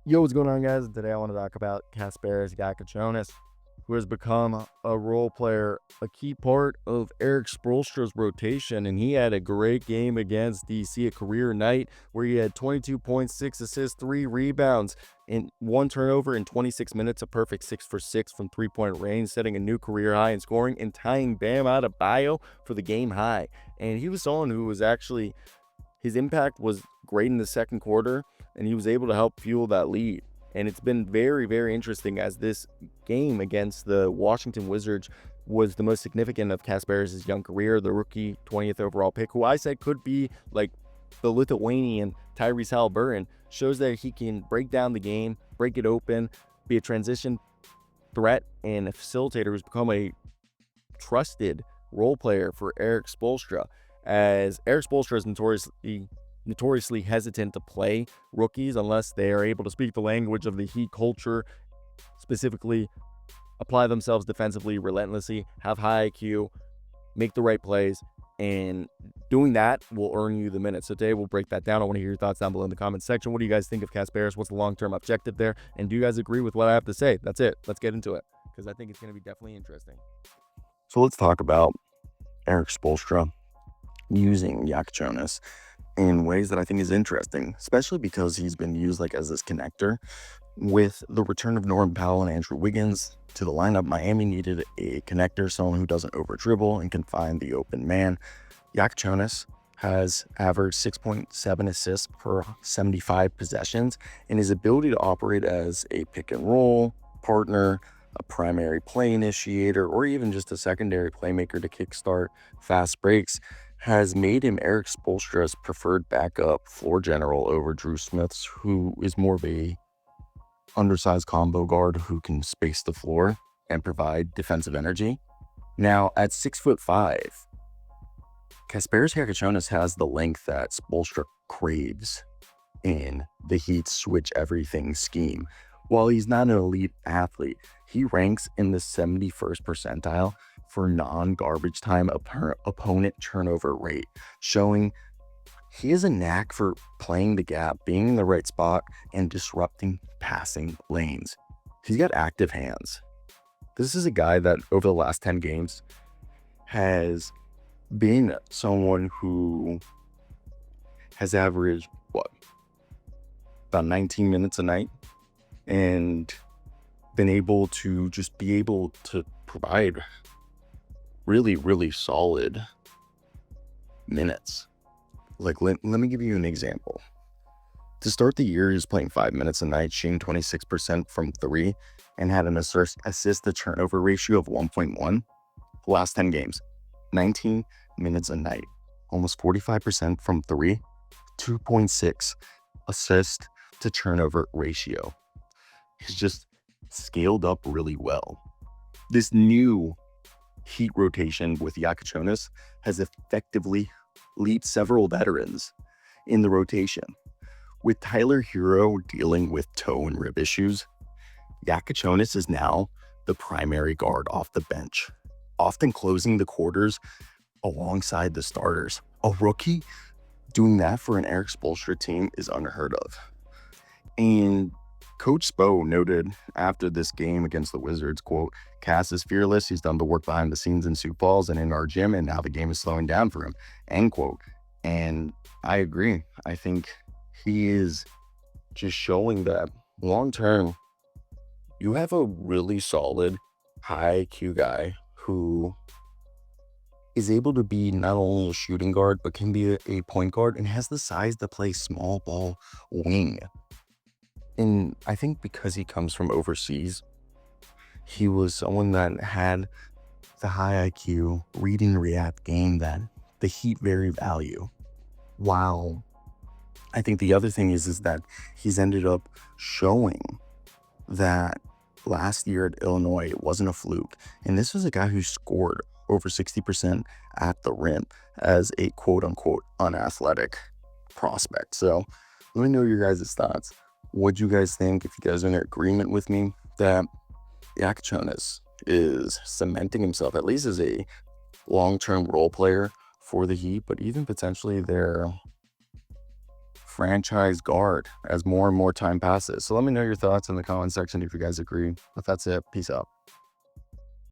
Yo, what's going on, guys? Today I want to talk about Kasparas Jakučionis, who has become a role player, a key part of Erik Spoelstra's rotation, and he had a great game against DC, a career night where he had 22 points, 6 assists, 3 rebounds, and 1 turnover in 26 minutes, a perfect 6 for 6 from three-point range, setting a new career high in scoring and tying Bam Adebayo for the game high. And he was someone who was actually his impact was great in the second quarter, and he was able to help fuel that lead. And it's been very, very interesting as this game against the Washington Wizards was the most significant of Kasparas' young career, the rookie 20th overall pick, who I said could be like the Lithuanian Tyrese Haliburton, shows that he can break down the game, break it open, be a transition threat, and a facilitator who's become a trusted role player for Erik Spoelstra, as Erik Spoelstra is notoriously hesitant to play rookies unless they are able to speak the language of the Heat culture, specifically apply themselves defensively relentlessly, have high IQ, make the right plays, and doing that will earn you the minutes. So today we'll break that down. I want to hear your thoughts down below in the comments section. What do you guys think of Kasparas? What's the long-term objective there? And do you guys agree with what I have to say? That's it. Let's get into it, because I think it's going to be definitely interesting. So let's talk about Erik Spoelstra using Jakučionis in ways that I think is interesting, especially because he's been used like as this connector. With the return of Norman Powell and Andrew Wiggins to the lineup, Miami needed a connector, someone who doesn't over dribble and can find the open man. Jakučionis has averaged 6.7 assists per 75 possessions, and his ability to operate as a pick and roll partner, a primary play initiator, or even just a secondary playmaker to kickstart fast breaks has made him Erik Spoelstra's preferred backup floor general over Drew Smith's, who is more of a undersized combo guard who can space the floor and provide defensive energy. Now, at 6'5", Kasparas Jakučionis has the length that Spoelstra craves in the Heat's switch everything scheme. While he's not an elite athlete, he ranks in the 71st percentile for non-garbage time opponent turnover rate, showing he has a knack for playing the gap, being in the right spot, and disrupting passing lanes. He's got active hands. This is a guy that over the last 10 games has been someone who has averaged, about 19 minutes a night, and been able to provide really, really solid minutes. Like, let me give you an example. To start the year, he was playing 5 minutes a night, shooting 26% from 3, and had an assist to turnover ratio of 1.1. The last 10 games, 19 minutes a night, almost 45% from 3, 2.6 assist to turnover ratio. He's just scaled up really well. This new Heat rotation with Jakučionis has effectively leaped several veterans in the rotation. With Tyler Herro dealing with toe and rib issues, Jakučionis is now the primary guard off the bench, often closing the quarters alongside the starters. A rookie doing that for an Erik Spoelstra team is unheard of. And Coach Spo noted after this game against the Wizards, quote, "Cass is fearless. He's done the work behind the scenes in Sioux Falls and in our gym, and now the game is slowing down for him," end quote. And I agree. I think he is just showing that long term, you have a really solid, high IQ guy who is able to be not only a shooting guard, but can be a point guard and has the size to play small ball wing. And I think because he comes from overseas, he was someone that had the high IQ, read and react game that the Heat very value. While I think the other thing is that he's ended up showing that last year at Illinois, it wasn't a fluke. And this was a guy who scored over 60% at the rim as a quote unquote unathletic prospect. So let me know your guys' thoughts. What do you guys think? If you guys are in agreement with me that Jakučionis is cementing himself at least as a long-term role player for the Heat, but even potentially their franchise guard as more and more time passes. So let me know your thoughts in the comment section if you guys agree. But that's it. Peace out.